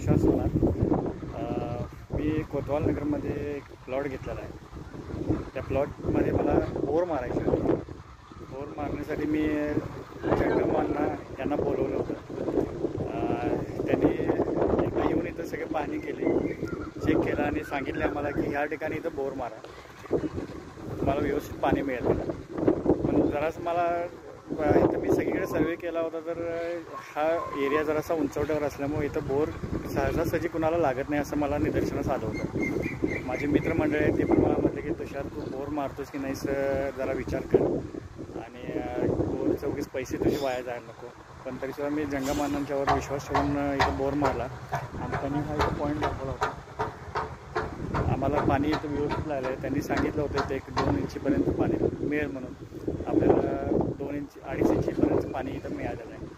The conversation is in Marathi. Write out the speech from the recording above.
तुषार सोनार. मी कोतवाल नगरमध्ये एक प्लॉट घेतलेला आहे. त्या प्लॉटमध्ये मला बोर मारायची होती. बोर मारण्यासाठी मी जंगमवाल्यांना यांना बोलवलं होतं. त्यांनी एकदा येऊन इथं सगळे पाहणी केली, चेक केला आणि सांगितले आम्हाला की ह्या ठिकाणी इथं बोर मारा, तुम्हाला व्यवस्थित पाणी मिळेल. पण जरासं मला इथं मी सगळीकडे सर्वे केला होता, तर हा एरिया जरासा उंचवट्यावर असल्यामुळे इथं बोर सहजासहजी कुणाला लागत नाही असं मला निदर्शनास आलं होतं. माझे मित्रमंडळी आहेत ते पण मला म्हटले की तुषार तू बोर मारतोस की नाही जरा विचार कर आणि बोरचे उगीच पैसे तुझे वाया जायला नको. पण तरीसुद्धा मी जंगमवाल्यांच्यावर विश्वास ठेवून इथं बोर मारला आणि त्यांनी हा इथं पॉईंट दाखवला होता. आम्हाला पाणी इथं व्यवस्थित लागलं आहे. त्यांनी सांगितलं होतं इथं 1-2 इंचीपर्यंत पाणी मिळेल म्हणून. आपल्याला 2 इंच 2.5 इंचीपर्यंत पाणी इथं मिळालेलं आहे.